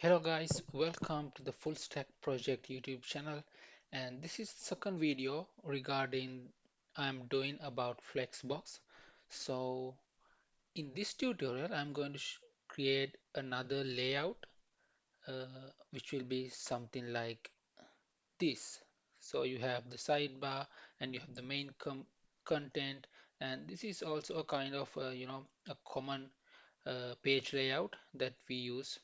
Hello guys, welcome to the Full Stack Project YouTube channel, and this is the second video regarding I'm doing about Flexbox. So in this tutorial I'm going to create another layout which will be something like this. So you have the sidebar and you have the main content, and this is also a kind of a common page layout that we use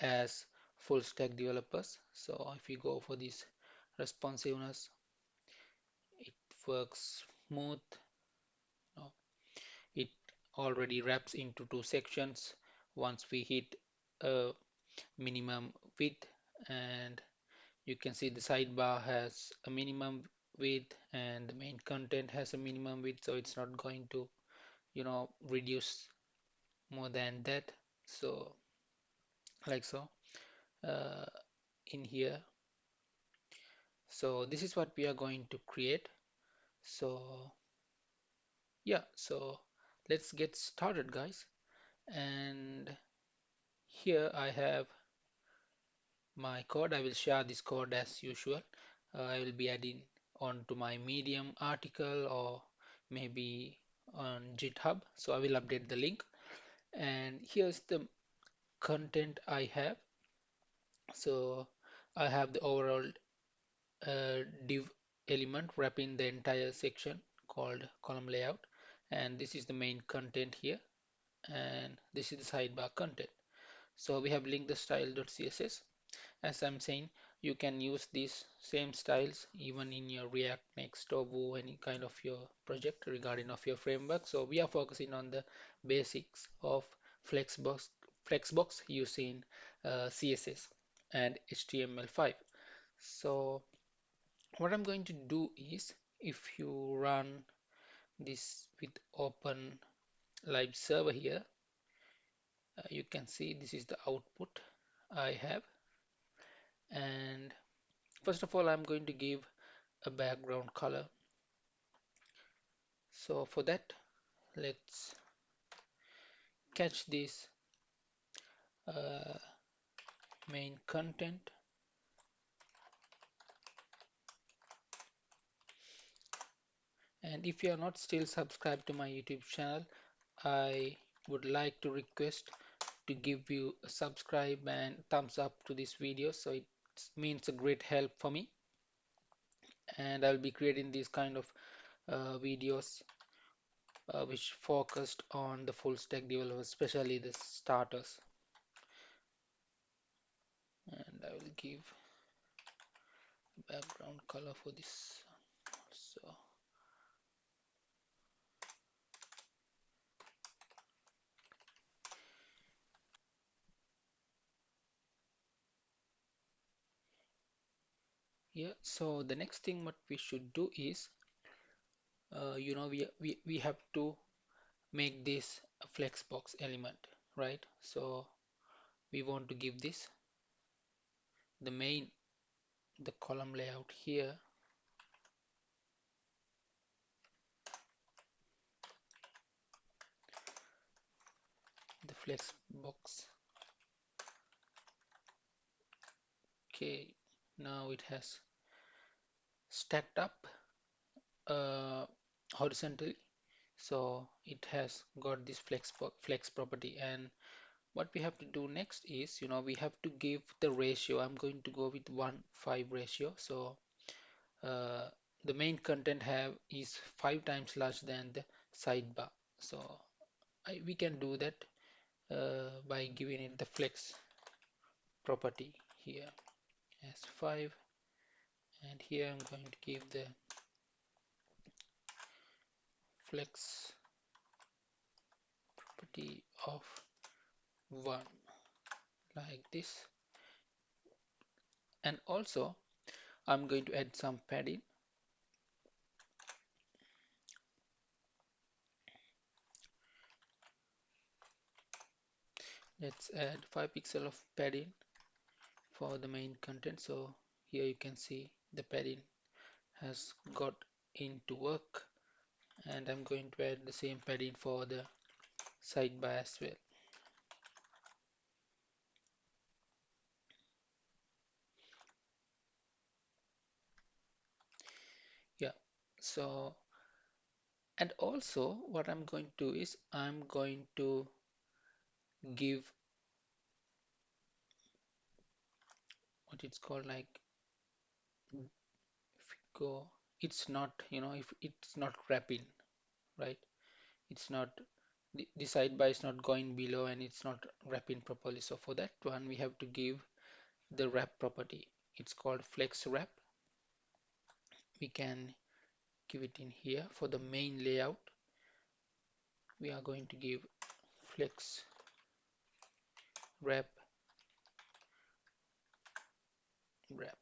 as full stack developers. So if you go for this responsiveness, it works smooth. No, it already wraps into two sections once we hit a minimum width, and you can see the sidebar has a minimum width and the main content has a minimum width, so it's not going to reduce more than that. So like so uh, in here, so this is what we are going to create. So yeah, so let's get started, guys. And here I have my code. I will share this code as usual. I will be adding onto my Medium article or maybe on GitHub. So I will update the link. And here's the content I have. So I have the overall div element wrapping the entire section called column layout. And this is the main content here. And this is the sidebar content. So we have linked the style.css. As I'm saying, you can use these same styles even in your React Next or Vue, any kind of your project regarding of your framework. So we are focusing on the basics of Flexbox, Flexbox using CSS and HTML5. So what I'm going to do is, if you run this with open live server here, you can see this is the output I have. And first of all, I'm going to give a background color. So for that, let's catch this uh, main content. And if you are not still subscribed to my YouTube channel, I would like to request to give you a subscribe and thumbs up to this video, so it means a great help for me. And I'll be creating these kind of videos which focused on the full stack developers, especially the starters. And I will give background color for this. So yeah, so the next thing what we should do is, we have to make this a flexbox element, right? So we want to give this the main, the column layout here, the flexbox. Okay, now it has stacked up uh, horizontally, so it has got this flex property. And what we have to do next is, we have to give the ratio. I'm going to go with 1:5 ratio. So uh, the main content have is 5 times larger than the sidebar. So we can do that by giving it the flex property here as 5, and here I'm going to give the flex property of 1, like this. And also I'm going to add some padding. Let's add 5 pixel of padding for the main content. So here you can see the padding has got into work, and I'm going to add the same padding for the sidebar as well. So, and also what I'm going to do is I'm going to give what it's called like, if you go, it's not, if it's not wrapping, right? It's not, the sidebar is not going below and it's not wrapping properly. So for that one, we have to give the wrap property. It's called flex wrap. We can give it in here. For the main layout, we are going to give flex wrap wrap.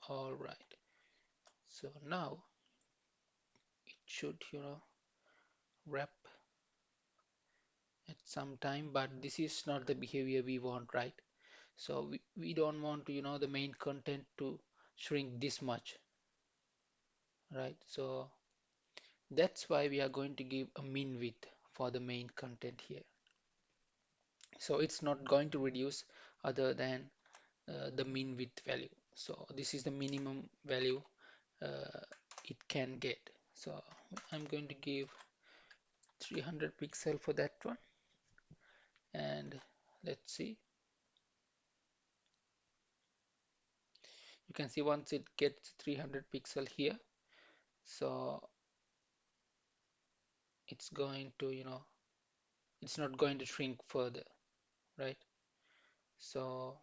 All right. So now it should, wrap at some time, but this is not the behavior we want, right? So we don't want to, the main content to shrink this much, right? So that's why we are going to give a min width for the main content here. So it's not going to reduce other than the min width value. So this is the minimum value uh, it can get. So I'm going to give 300 pixel for that one, and let's see. You can see once it gets 300 pixel here, so it's going to, it's not going to shrink further, right? So,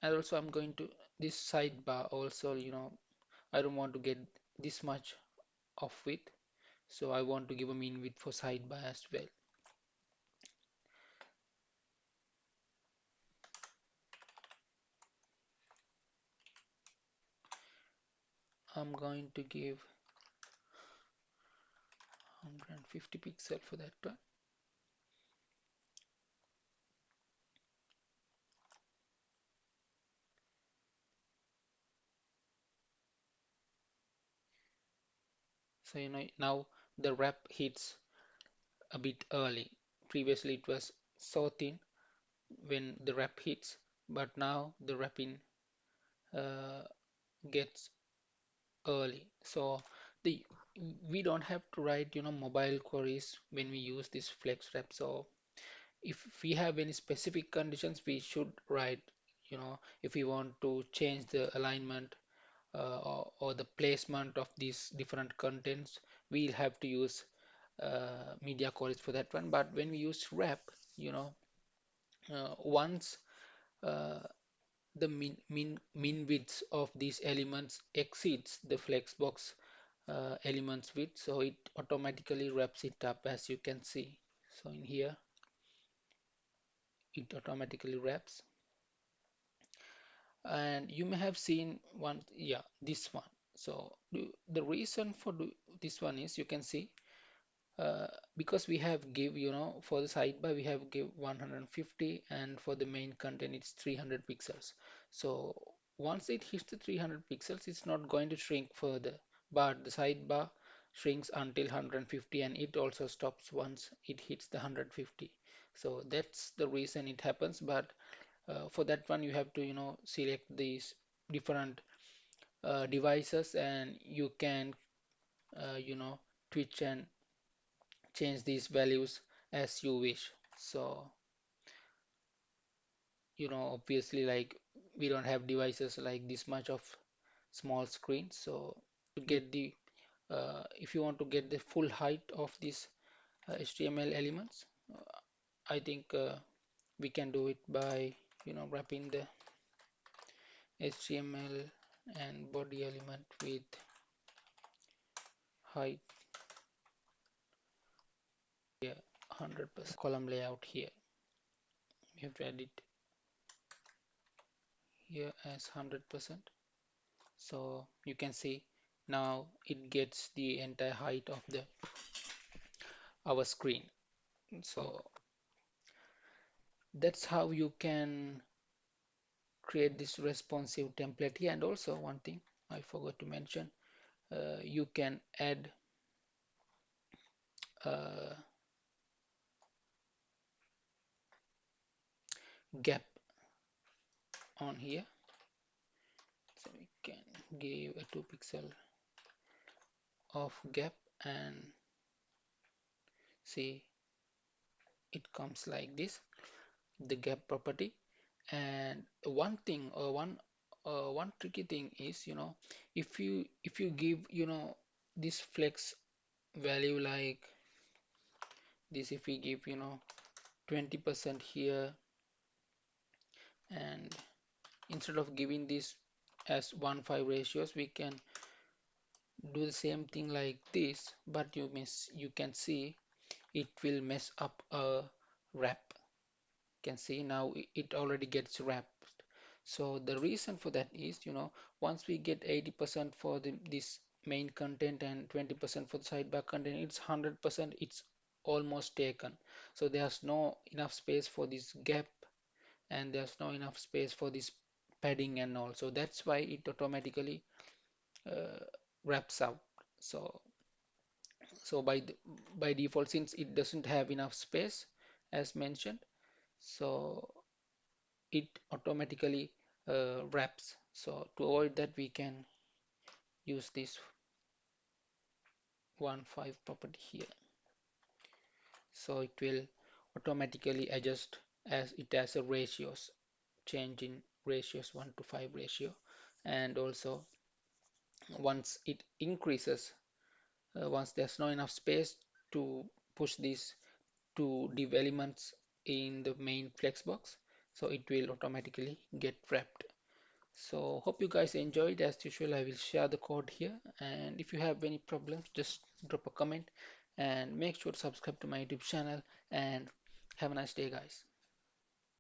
and also I'm going to this sidebar also, I don't want to get this much of width, so I want to give a min width for sidebar as well. I'm going to give 150 pixel for that one. So now the wrap hits a bit early. Previously it was so thin when the wrap hits, but now the wrapping uh, gets early. So the we don't have to write, mobile queries when we use this flex wrap. So if we have any specific conditions, we should write, if we want to change the alignment or the placement of these different contents, we'll have to use media queries for that one. But when we use wrap, once uh, the min widths of these elements exceeds the flexbox elements width, so it automatically wraps it up, as you can see. So in here it automatically wraps, and you may have seen one, yeah, this one. So the reason for this one is, you can see, because we have give, for the sidebar we have give 150, and for the main content it's 300 pixels. So once it hits the 300 pixels, it's not going to shrink further, but the sidebar shrinks until 150, and it also stops once it hits the 150. So that's the reason it happens. But for that one, you have to, select these different devices, and you can, twitch and change these values as you wish. So, obviously, like, we don't have devices like this much of small screen. So to get the if you want to get the full height of these HTML elements, I think we can do it by, wrapping the HTML and body element with height here 100%. Column layout here, we have to add it here as 100%. So you can see now it gets the entire height of the our screen. So that's how you can create this responsive template here. And also one thing I forgot to mention, you can add a gap on here. So we can give a 2 pixel of gap, and see, it comes like this, the gap property. And one thing, one tricky thing is, if you give, this flex value like this, if we give, 20% here, and instead of giving this as 1:5 ratios, we can do the same thing like this, but you can see it will mess up a wrap. Can see now it already gets wrapped. So the reason for that is, once we get 80% for this main content and 20% for the sidebar content, it's 100%, it's almost taken. So there's no enough space for this gap, and there's no enough space for this padding and all. So that's why it automatically uh, wraps out. So by default, since it doesn't have enough space as mentioned, so it automatically wraps. So to avoid that, we can use this 1:5 property here. So it will automatically adjust as it has a ratios, change in ratios 1:5 ratio. And also once it increases, once there's not enough space to push these two div elements in the main flexbox, so it will automatically get wrapped. So hope you guys enjoyed. As usual, I will share the code here, and if you have any problems, just drop a comment, and make sure to subscribe to my YouTube channel, and have a nice day, guys.